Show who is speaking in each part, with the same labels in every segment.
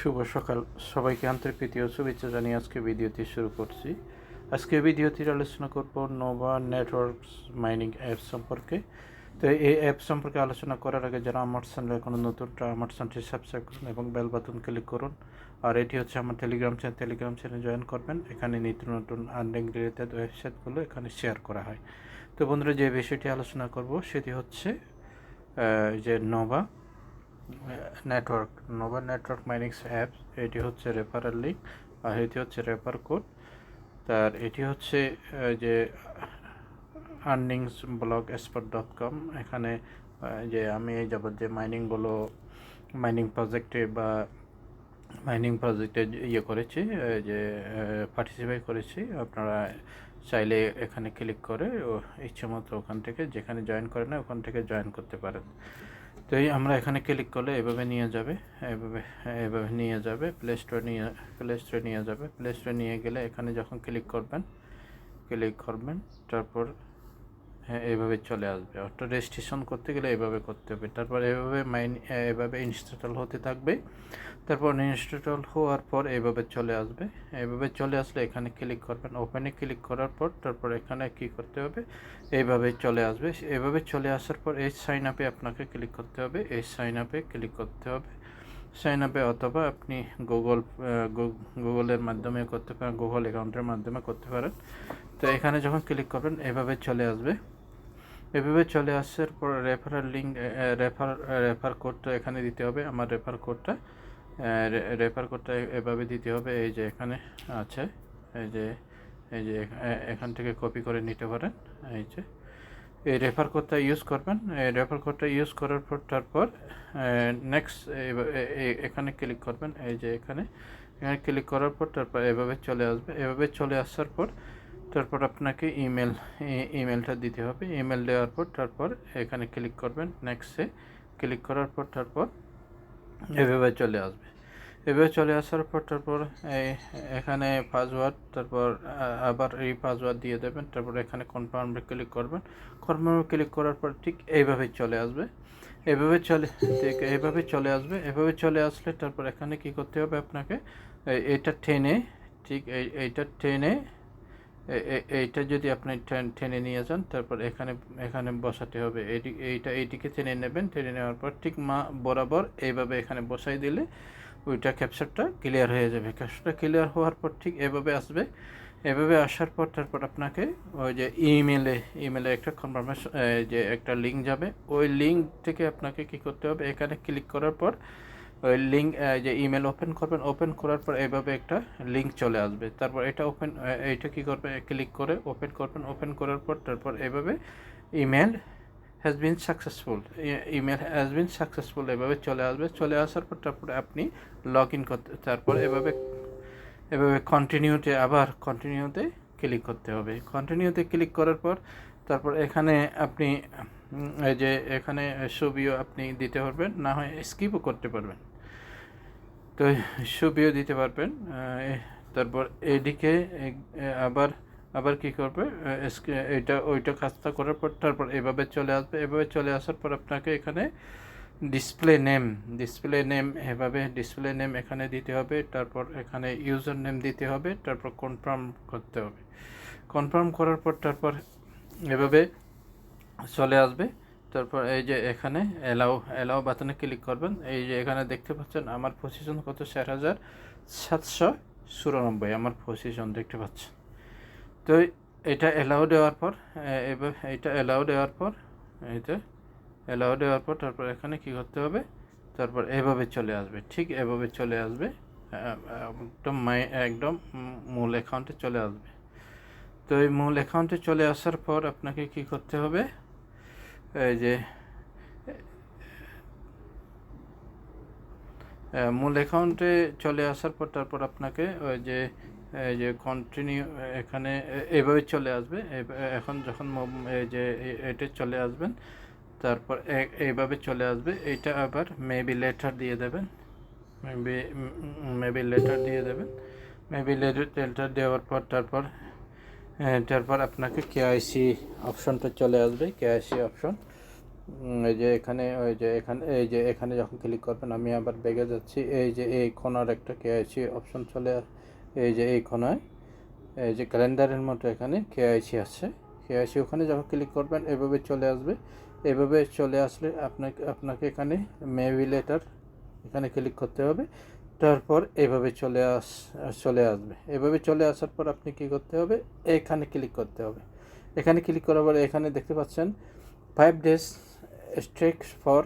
Speaker 1: শুভ সকাল সবাইকে আন্তরিক প্রীতি ও শুভেচ্ছা জানিয়ে আজকে ভিডিওটি শুরু করছি। আজকে ভিডিওটির আলোচনা করব নোভা নেটওয়ার্কস মাইনিং অ্যাপ সম্পর্কে। তো এই অ্যাপ সম্পর্কে আলোচনা করার আগে যারা আমার চ্যানেলে এখনও নতুন আমার চ্যানেলটি সাবস্ক্রাইব করুন এবং বেল বাটন ক্লিক করুন। আর এটি হচ্ছে আমার টেলিগ্রাম চ্যানেল জয়েন করবেন। এখানে নিত্য নতুন আর্নিং রিলেটেড ওয়েবসাইটগুলো এখানে শেয়ার করা হয়। তো বন্ধুরা, যে বিষয়টি আলোচনা করব সেটি হচ্ছে যে নোভা নেটওয়ার্ক মাইনিংস অ্যাপস। এটি হচ্ছে রেফারেল লিঙ্ক আর এটি হচ্ছে রেফার কোড। তার এটি হচ্ছে যে earningsblogspot.com। এখানে যে আমি এই যাবত যে মাইনিং প্রজেক্টে ইয়ে করেছি, যে পার্টিসিপেট করেছি, আপনারা চাইলে এখানে ক্লিক করে ইচ্ছে মতো ওখান থেকে যেখানে জয়েন করে না ওখান থেকে জয়েন করতে পারেন। তো এই আমরা এখানে ক্লিক করলে এভাবে নিয়ে যাবে প্লে স্টোরে নিয়ে যাবে। প্লে স্টোরে নিয়ে গেলে এখানে যখন ক্লিক করবেন তারপর এইভাবে চলে আসবে। অর্থাৎ রেজিস্ট্রেশন করতে গেলে এইভাবে করতে হবে। তারপর এভাবে ইনস্টল হতে থাকবে। তারপর ইনস্টল হওয়ার পর এইভাবে চলে আসবে। এইভাবে চলে আসলে এখানে ক্লিক করবেন। ওপেনে ক্লিক করার পর তারপর এখানে কি করতে হবে, এইভাবে চলে আসবে। এভাবে চলে আসার পর এই সাইন আপে আপনাকে ক্লিক করতে হবে। সাইন আপে অথবা আপনি গুগলের মাধ্যমে করতে পারেন, গুগল অ্যাকাউন্টের মাধ্যমে করতে পারেন। তো এখানে যখন ক্লিক করবেন এভাবে চলে আসবে। এভাবে চলে আসার পর রেফার কোডটা এখানে দিতে হবে। আমার রেফার কোডটা এভাবে দিতে হবে। এই যে এখানে আছে, এই যে এখান থেকে কপি করে নিতে পারেন। এই রেফার কোডটা ইউজ করবেন। এই রেফার কোডটা ইউজ করার পর তারপর নেক্সট এখানে ক্লিক করবেন। এই যে এখানে ক্লিক করার পর তারপর এভাবে চলে আসবে। এভাবে চলে আসার পর তারপর আপনাকে ইমেলটা দিতে হবে। ইমেল দেওয়ার পর তারপর এখানে ক্লিক করবেন। নেক্সটে ক্লিক করার পর তারপর এভাবে চলে আসবে। এভাবে চলে আসার পর তারপর এখানে পাসওয়ার্ড, তারপর আবার এই পাসওয়ার্ড দিয়ে দেবেন। তারপর এখানে কনফার্মে ক্লিক করবেন। কনফার্মে ক্লিক করার পর ঠিক এইভাবে চলে আসবে। এভাবে চলে আসলে তারপর এখানে কি করতে হবে আপনাকে, এইটা টেনে এইটা যদি আপনি টেনে নিয়ে যান তারপর এখানে বসাতে হবে। এইটিকে টেনে নেবেন। টেনে নেওয়ার পর ঠিক বরাবর এইভাবে এখানে বসাই দিলে ওইটা ক্যাপচারটা ক্লিয়ার হয়ে যাবে। ক্যাপচারটা ক্লিয়ার হওয়ার পর ঠিক এভাবে আসবে। এভাবে আসার পর তারপর আপনাকে ওই যে ইমেলে একটা কনফার্মেশন, যে একটা লিঙ্ক যাবে। ওই লিঙ্ক থেকে আপনাকে কি করতে হবে, এখানে ক্লিক করার পর ওই লিঙ্ক যে ইমেল ওপেন করবেন। ওপেন করার পর এইভাবে একটা লিঙ্ক চলে আসবে। তারপর এইটা কি করবে, ক্লিক করে ওপেন করবেন। ওপেন করার পর তারপর এইভাবে ইমেল হ্যাজ বিন সাকসেসফুল এভাবে চলে আসবে। চলে আসার পর তারপরে আপনি লগ ইন করতে, তারপর এভাবে কন্টিনিউতে ক্লিক করতে হবে। কন্টিনিউতে ক্লিক করার পর তারপর এখানে আপনি এই যে এখানে ছবিও আপনি দিতে পারবেন, না হয় স্কিপও করতে পারবেন। তো ছবিও দিতে পারবেন। তারপর এইদিকে আবার কি করবে, ওইটা কাজটা করার পর তারপর এভাবে চলে আসবে। এভাবে চলে আসার পর আপনাকে এখানে ডিসপ্লে নেম এখানে দিতে হবে। তারপর এখানে ইউজার নেম দিতে হবে। তারপর কনফার্ম করতে হবে। কনফার্ম করার পর তারপর এভাবে চলে আসবে। তারপর এই যে এখানে অ্যালাউ বাটনে ক্লিক করবেন। এই যে এখানে দেখতে পাচ্ছেন আমার পজিশন কত, 4794 আমার পজিশন দেখতে পাচ্ছেন। তো এটা অ্যালাউ দেওয়ার পর তারপর এখানে কি করতে হবে, তারপর এভাবে চলে আসবে। ঠিক এভাবে চলে আসবে, একদম মূল অ্যাকাউন্টে চলে আসবে। তো এই মূল অ্যাকাউন্টে চলে আসার পর আপনাকে কি করতে হবে, এই যে মূল অ্যাকাউন্টে চলে আসার পর তারপর আপনাকে ওই যে কন্টিনিউ এখানে এইভাবে চলে আসবে। এখন যখন এই যে এটা চলে আসবেন তারপর এইভাবে চলে আসবে। এইটা আবার মেবি লেটার দিয়ে দেবেন। লেটার দেওয়ার পর তারপর আপনাকে কেআইসি অপশনটা চলে আসবে। কেআইসি অপশন এই যে এখানে এখানে যখন ক্লিক করবেন, আমি আবার ব্যাগে যাচ্ছি, এই যে এই কোণার একটা কেআইসি অপশন এই যে এই কোণায় এই যে ক্যালেন্ডারের মতো এখানে কেআইসি আছে। কেআইসি ওখানে যখন ক্লিক করবেন এভাবে চলে আসবে। এভাবে চলে আসলে আপনাকে এখানে মেবি লেটার এখানে ক্লিক করতে হবে। তারপর এভাবে চলে আসবে। এভাবে চলে আসার পর আপনি কি করতে হবে, এখানে ক্লিক করতে হবে। এখানে ক্লিক করার পর এখানে দেখতে পাচ্ছেন 5 days স্ট্রিক ফর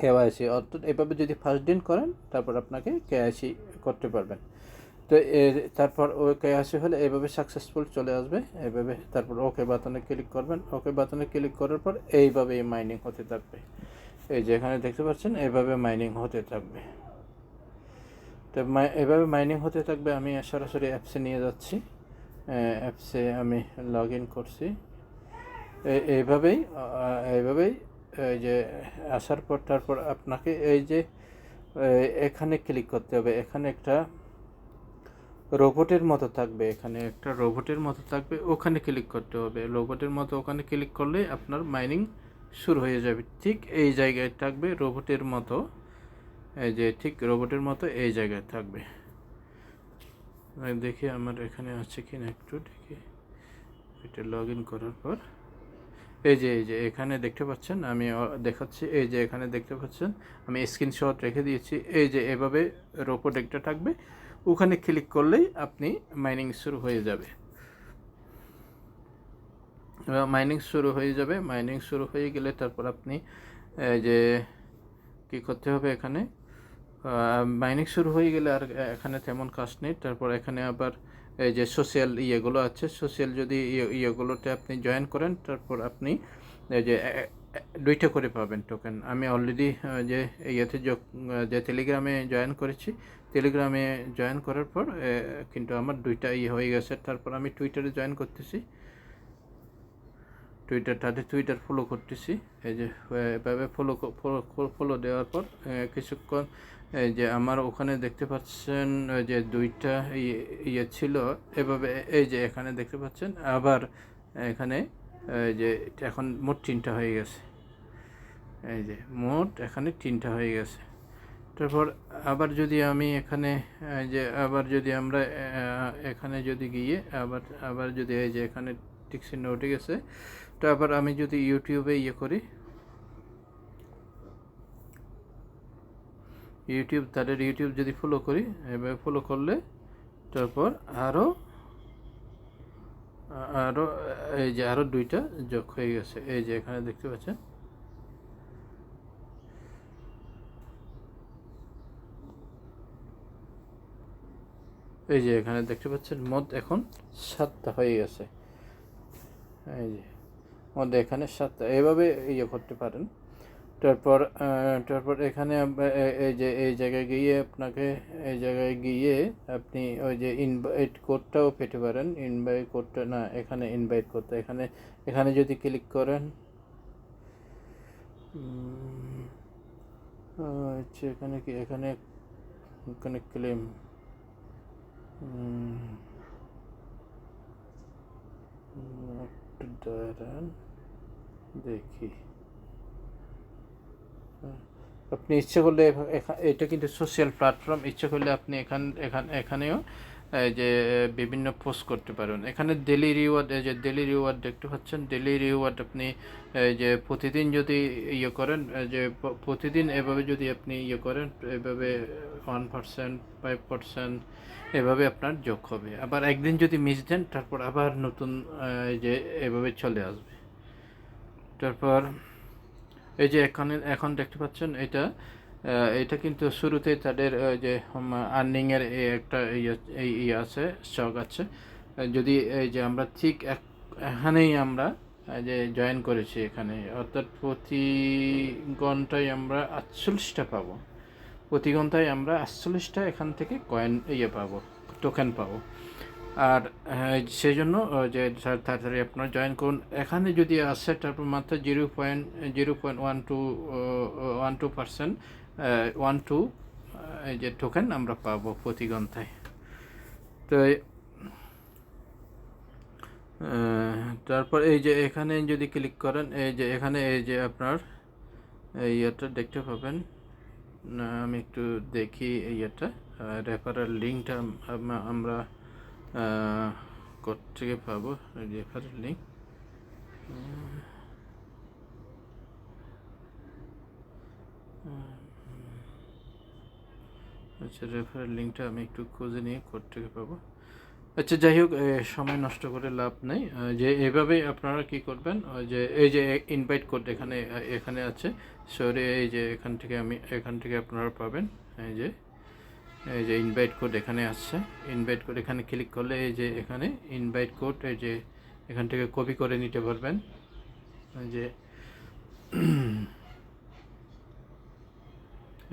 Speaker 1: কেওয়াইসি, অর্থাৎ এভাবে যদি ফার্স্ট দিন করেন তারপর আপনাকে কেওয়াইসি করতে পারবেন। তো তারপর ওই কেওয়াইসি হলে এভাবে সাকসেসফুল চলে আসবে। এভাবে তারপর ওকে বাটনে ক্লিক করবেন। ওকে বাটনে ক্লিক করার পর এইভাবে মাইনিং হতে থাকবে। এই যে এখানে দেখতে পাচ্ছেন এভাবে মাইনিং হতে থাকবে। তো এভাবে মাইনিং হতে থাকবে। আমি সরাসরি অ্যাপসে নিয়ে যাচ্ছি। অ্যাপসে আমি লগ ইন করছি। এইভাবেই এই যে আসার পর তারপর আপনাকে এই যে এখানে ক্লিক করতে হবে। এখানে একটা রোবটের মতো থাকবে, ওখানে ক্লিক করতে হবে। রোবটের মতো ওখানে ক্লিক করলে আপনার মাইনিং শুরু হয়ে যাবে। ঠিক এই জায়গায় থাকবে রোবটের মতো, ঠিক রোবটের মতো এই জায়গায় থাকবে। দেখি আমার এখানে আছে কি না, একটু দেখি। এটা লগ ইন করার পর এই যে এখানে দেখতে পাচ্ছেন, আমি দেখাচ্ছি। এই যে এখানে দেখতে পাচ্ছেন আমি স্ক্রিনশট রেখে দিয়েছি। এই যে এভাবে রোবট একটা থাকবে, ওখানে ক্লিক করলেই আপনি মাইনিং শুরু হয়ে যাবে। মাইনিং শুরু হয়ে গেলে তারপর আপনি যে কি করতে হবে, এখানে মাইনিং শুরু হয়ে গেলে আর এখানে তেমন কাজ নেই। তারপর এখানে আবার এই যে সোশ্যাল ইয়েগুলো আছে, সোশ্যাল যদি ইয়েগুলোতে আপনি জয়েন করেন তারপর আপনি এই যে 2টা করে পাবেন টোকেন। আমি অলরেডি যে যে টেলিগ্রামে জয়েন করেছি, টেলিগ্রামে জয়েন করার পর কিন্তু আমার 2টা হয়ে গেছে। তারপর আমি টুইটারে জয়েন করতেছি, টুইটার ফলো করতেছি। এই যে এভাবে ফলো দেওয়ার পর কিছুক্ষণ এই যে আমার ওখানে দেখতে পাচ্ছেন যে 2টা ইয়ে ছিল এভাবে। এই যে এখানে দেখতে পাচ্ছেন আবার এখানে যে এখন মোট 3টা হয়ে গেছে। এই যে মোট এখানে 3টা হয়ে গেছে। তারপর আবার যদি আমি এখানে আবার যদি আমরা এখানে যদি গিয়ে আবার যদি এই যে এখানে টিক চিহ্ন উঠে গেছে, তো আবার আমি যদি ইউটিউবে করি, তাদের ইউটিউব যদি ফলো করি, এভাবে ফলো করলে তারপর আরও এই যে আরও 2টা যোগ হয়ে গেছে। এই যে এখানে দেখতে পাচ্ছেন, এই যে এখানে দেখতে পাচ্ছেন মোট এখন 7টা হয়ে গেছে। এই যে মোট এখানে 7টা, এভাবে করতে পারেন। তারপর এখানে এই জায়গায় গিয়ে আপনি ওই যে ইনভাইট কোডটাও পেতে পারেন। ইনভাইট কোডটা না, এখানে ইনভাইট করতে এখানে যদি ক্লিক করেন, আচ্ছা এখানে কি এখানে ক্লেম দেখি, আপনি ইচ্ছে করলে এটা কিন্তু সোশ্যাল প্ল্যাটফর্ম, ইচ্ছে করলে আপনি এখানেও যে বিভিন্ন পোস্ট করতে পারেন। এখানে ডেলি রিওয়ার্ড দেখতে পাচ্ছেন। ডেলি রিওয়ার্ড আপনি যে প্রতিদিন যদি করেন, যে প্রতিদিন এভাবে যদি আপনি করেন, এভাবে 1%, 5% এভাবে আপনার যোগ হবে। আবার একদিন যদি মিস দেন তারপর আবার নতুন যে এভাবে চলে আসবে। তারপর এই যে এখন দেখতে পাচ্ছেন এটা কিন্তু শুরুতে তাদের যে আর্নিংয়ের একটা আছে, স্টক আছে। যদি এই যে আমরা ঠিক এখানেই আমরা যে জয়েন করেছি এখানে, অর্থাৎ প্রতি ঘন্টায় আমরা 48টা পাবো। প্রতি ঘন্টায় আমরা 48টা এখান থেকে কয়েন পাবো, টোকেন পাবো। আর সেই জন্য যে তাড়াতাড়ি আপনারা জয়েন করুন। এখানে যদি আসে তারপর মাত্র 0.12% এই যে টোকেন আমরা পাবো প্রতি ঘন্টায়। তো তারপর এই যে এখানে যদি ক্লিক করেন, এই যে এখানে এই যে আপনার এই ইয়েটা দেখতে পাবেন। আমি একটু দেখি এই ইয়েটা, রেফারেল লিঙ্কটা আমরা কোত্থেকে পাবো রেফারেল লিঙ্ক। আচ্ছা, রেফারেল লিঙ্কটা আমি একটু খুঁজে নিয়ে কোত্থেকে পাবো। আচ্ছা, যাই হোক, সময় নষ্ট করে লাভ নেই। যে এভাবেই আপনারা কি করবেন, যে এই যে ইনভাইট কোড এখানে এখানে আছে, সরি এই যে এখান থেকে আপনারা পাবেন। এই যে ইনভাইট কোড এখানে আসছে, ইনভাইট কোড এখানে ক্লিক করলে এই যে এখানে ইনভাইট কোড এই যে এখান থেকে কপি করে নিতে পারবেন। এই যে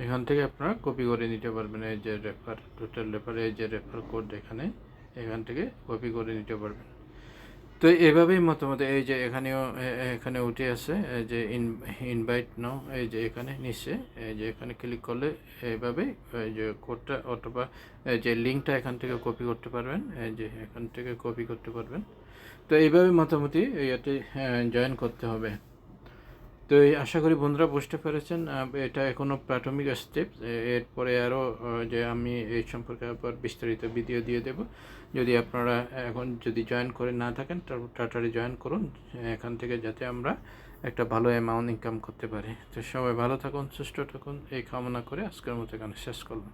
Speaker 1: এখান থেকে আপনারা কপি করে নিতে পারবেন। এই যে টোটাল রেফার, এই যে রেফার কোড এখান থেকে কপি করে নিতে পারবেন। তো এভাবেই মতামত এই যে এখানে উঠে আছে, এই যে ইনভাইট নাও, এই যে এখানে নিচে এই যে এখানে ক্লিক করলে এইভাবেই এই যে কোডটা অথবা এই যে লিঙ্কটা এখান থেকে কপি করতে পারবেন, এই যে এখান থেকে কপি করতে পারবেন। তো এইভাবে মোটামুটি ইয়াতে জয়েন করতে হবে। তো আশা করি বন্ধুরা বুঝতে পেরেছেন। এটা এখনও প্রাথমিক স্টেপ, এরপরে আরও যে আমি এই সম্পর্কে আবার বিস্তারিত ভিডিও দিয়ে দেব। যদি আপনারা এখন যদি জয়েন করে না থাকেন, তাড়াতাড়ি জয়েন করুন এখান থেকে, যাতে আমরা একটা ভালো অ্যামাউন্ট ইনকাম করতে পারি। তো সবাই ভালো থাকুন, সুস্থ থাকুন, এই কামনা করে আজকের মতো এখানে শেষ করলাম।